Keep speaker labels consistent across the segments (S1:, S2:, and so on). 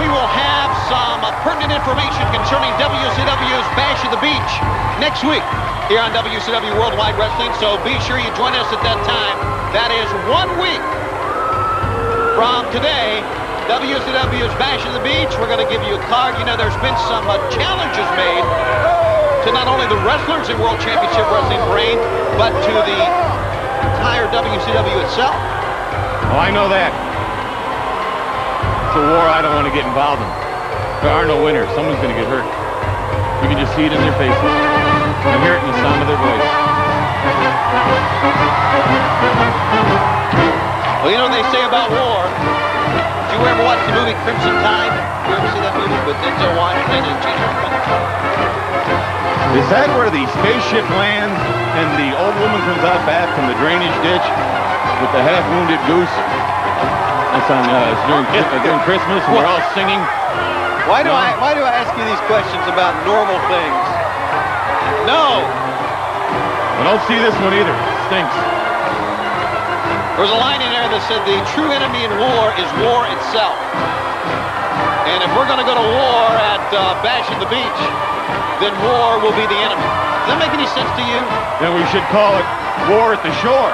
S1: we will have some pertinent information concerning WCW's Bash at the Beach next week here on WCW Worldwide Wrestling, so be sure you join us at that time. That is 1 week from today. WCW's Bash at the Beach. We're going to give you a card. You know, there's been some challenges made to not only the wrestlers in World Championship Wrestling Brain, but to the entire WCW itself.
S2: Oh, I know that. It's a war I don't want to get involved in. There are no winners. Someone's going to get hurt. You can just see it in their faces. I hear it in the sound of their voice.
S1: Well, you know what they say about war. Did you ever watch the movie Crimson Tide? You ever see that movie with Denzel Washington and Gene Hacksaw?
S2: Is that where the spaceship lands and the old woman comes out back from the drainage ditch with the half-wounded goose? That's on during Christmas, and we're all singing.
S1: Why do I ask you these questions about normal things? No.
S2: I don't see this one either. It stinks.
S1: There was a line in there that said the true enemy in war is war itself. And if we're going to go to war at Bash at the Beach, then war will be the enemy. Does that make any sense to you?
S2: Then we should call it War at the Shore.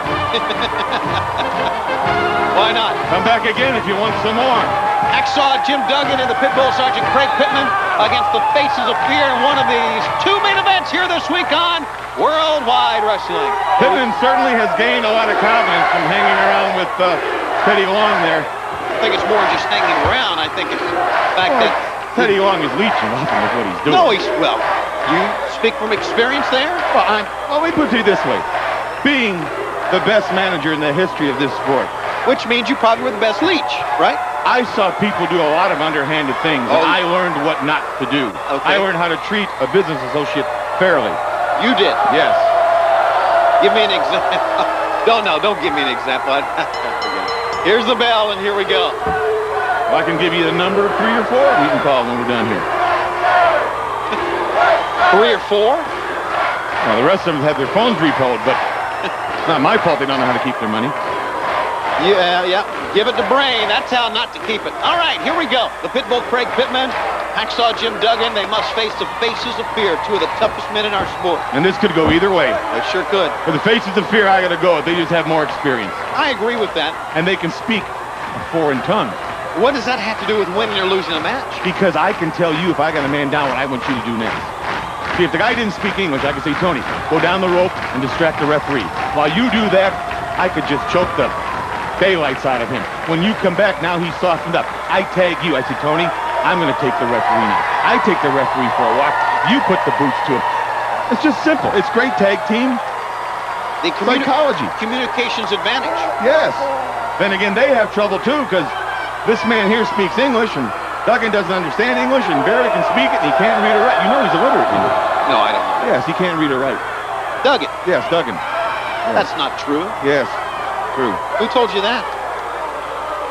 S1: Why not?
S2: Come back again if you want some more.
S1: Hacksaw Jim Duggan and the Pitbull Sergeant Craig Pittman against the Faces of Fear in one of these two main events here this week on Worldwide Wrestling.
S2: Pittman certainly has gained a lot of confidence from hanging around with Teddy Long there.
S1: I think it's more just hanging around. I think it's the fact that
S2: Teddy Long is leeching off him is what he's doing.
S1: No, well, you speak from experience there?
S2: Well, let me put it this way. Being the best manager in the history of this sport.
S1: Which means you probably were the best leech, right?
S2: I saw people do a lot of underhanded things, and I learned what not to do.
S1: Okay.
S2: I learned how to treat a business associate fairly.
S1: You did?
S2: Yes.
S1: Give me an example. Don't give me an example. Here's the bell, and here we go.
S2: Well, I can give you the number 3 or 4. We can call when we're done here.
S1: 3 or 4?
S2: Well, the rest of them have their phones repoed, but it's not my fault they don't know how to keep their money.
S1: Yeah. Give it to Brain. That's how not to keep it. All right, here we go. The Pitbull Craig Pittman, Hacksaw Jim Duggan. They must face the Faces of Fear, two of the toughest men in our sport.
S2: And this could go either way.
S1: It sure could.
S2: For the Faces of Fear, I got to go. They just have more experience.
S1: I agree with that.
S2: And they can speak a foreign tongue.
S1: What does that have to do with winning or losing a match?
S2: Because I can tell you if I got a man down what I want you to do next. See, if the guy didn't speak English, I could say, Tony, go down the rope and distract the referee. While you do that, I could just choke the daylights out of him. When you come back, now he's softened up. I tag you. I say, Tony, I'm going to take the referee now. I take the referee for a walk. You put the boots to him. It's just simple. It's great tag team
S1: the
S2: psychology.
S1: Communications advantage.
S2: Yes. Then again, they have trouble, too, because this man here speaks English, and Duggan doesn't understand English, and Barry can speak it, and he can't read or write. You know he's illiterate, you know?
S1: No, I don't know.
S2: Yes, he can't read or write.
S1: Duggan?
S2: Yes, Duggan. Yes.
S1: That's not true.
S2: Yes. True.
S1: Who told you that?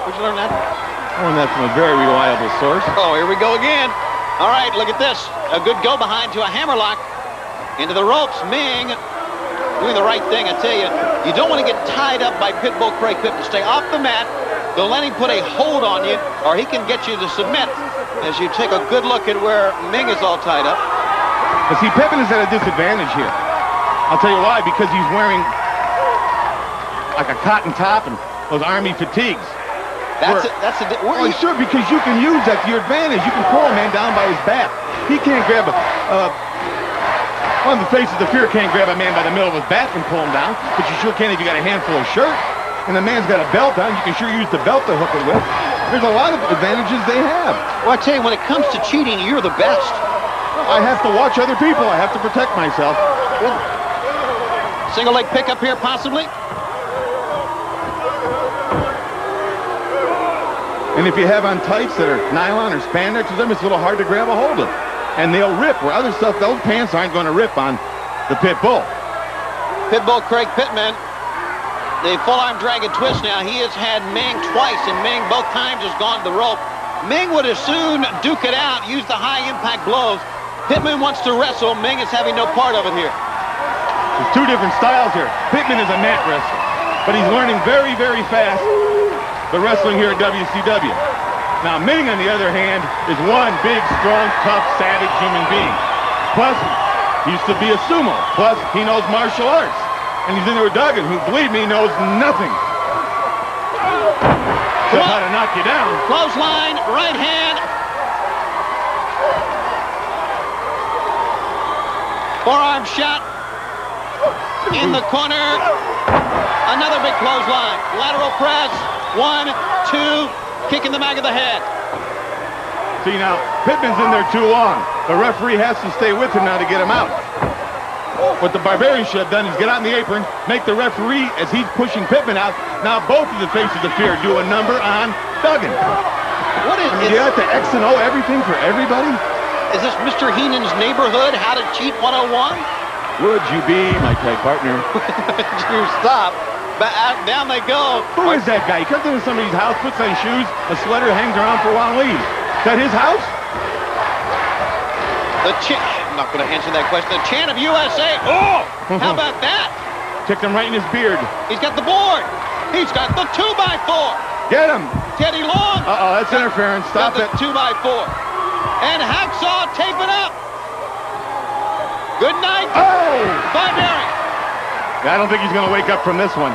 S1: Where'd you learn that?
S2: I learned that from a very reliable source.
S1: Oh, here we go again. All right, look at this. A good go behind to a hammerlock. Into the ropes. Meng doing the right thing, I tell you. You don't want to get tied up by Pitbull Craig Pittman. Stay off the mat. Don't let him put a hold on you, or he can get you to submit as you take a good look at where Meng is all tied up.
S2: But see, Pittman is at a disadvantage here. I'll tell you why. Because he's wearing like a cotton top and those army fatigues.
S1: Well,
S2: sure, because you can use that to your advantage. You can pull a man down by his back. He can't grab one of the Faces of Fear can't grab a man by the middle of his back and pull him down, but you sure can if you got a handful of shirt. And the man's got a belt on. You can sure use the belt to hook it with. There's a lot of advantages they have.
S1: Well, I tell you, when it comes to cheating, you're the best.
S2: I have to watch other people. I have to protect myself.
S1: Good. Single leg pickup here, possibly.
S2: And if you have on tights that are nylon or spandex, it's a little hard to grab a hold of. And they'll rip, where other stuff, those pants aren't going to rip on the Pitbull.
S1: Pitbull Craig Pittman, the full arm dragon twist now. He has had Meng twice, and Meng both times has gone to the rope. Meng would as soon duke it out, use the high impact blows. Pittman wants to wrestle. Meng is having no part of it here.
S2: There's two different styles here. Pittman is a mat wrestler, but he's learning very, very fast the wrestling here at WCW. Now, Meng, on the other hand, is one big, strong, tough, savage human being. Plus, he used to be a sumo. Plus, he knows martial arts. And he's in there with Duggan, who, believe me, knows nothing. Except how to knock you down.
S1: Clothesline, right hand. Forearm shot. In the corner. Another big clothesline. Lateral press. 1, 2. Kick in the back of the head.
S2: See, now, Pittman's in there too long. The referee has to stay with him now to get him out. What the Barbarian should have done is get out in the apron, make the referee, as he's pushing Pittman out, now both of the faces of fear do a number on Duggan.
S1: What is
S2: you have to X and O everything for everybody?
S1: Is this Mr. Heenan's neighborhood? How to cheat 101?
S2: Would you be my tight partner?
S1: You stop. Down they go.
S2: Who is that guy? He comes into somebody's house, puts on shoes, a sweater, hangs around for a while and leaves. Is that his house?
S1: I'm not going to answer that question. The chant of USA. Oh! How about that?
S2: Kicked him right in his beard.
S1: He's got the board. He's got the 2x4.
S2: Get him.
S1: Teddy Long.
S2: Uh-oh, that's interference. Stop it.
S1: 2x4. And Hacksaw tape it up. Good night.
S2: Oh!
S1: Barbarian.
S2: I don't think he's going to wake up from this one.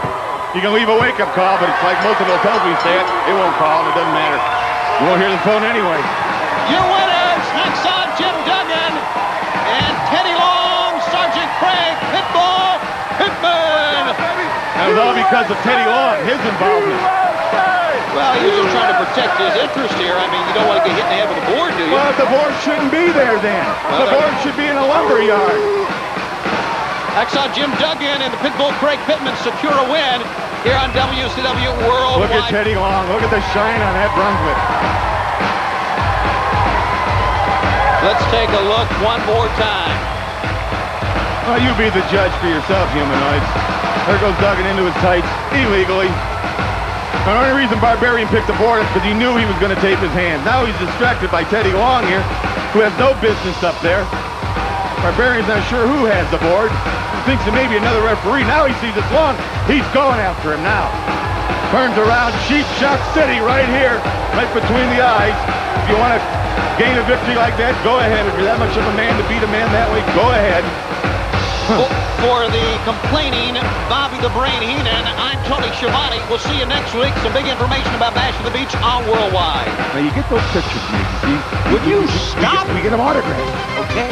S2: You can leave a wake-up call, but it's like most of the hotels we stay at, it won't call, and it doesn't matter. You won't hear the phone anyway.
S1: Your winners, Hacksaw Jim Duggan and Teddy Long, Sergeant Craig Pittman.
S2: That was all because of Teddy Long, his involvement.
S1: Well, he was just trying to protect his interest here. I mean, you don't want to get hit in the head with a board, do you?
S2: Well, the board shouldn't be there then. The board should be in a lumber yard.
S1: Hacksaw Jim Duggan and the Pitbull Craig Pittman secure a win here on WCW Worldwide.
S2: Look at Teddy Long. Look at the shine on that Brunswick.
S1: Let's take a look one more time.
S2: Well, you be the judge for yourself, humanoids. There goes Duggan into his tights, illegally. The only reason Barbarian picked the board is because he knew he was going to tape his hand. Now he's distracted by Teddy Long here, who has no business up there. Barbarian's not sure who has the board. He thinks it may be another referee. Now he sees it's Long. He's going after him now. Turns around, Cheap Shot City right here, right between the eyes. If you want to gain a victory like that, go ahead. If you're that much of a man to beat a man that way, go ahead.
S1: For the complaining Bobby the Brain Heenan, I'm Tony Schiavone. We'll see you next week. Some big information about Bash of the Beach on Worldwide.
S2: Now, you get those pictures, man, you see?
S1: Would you stop?
S2: We get them autographed.
S1: Okay.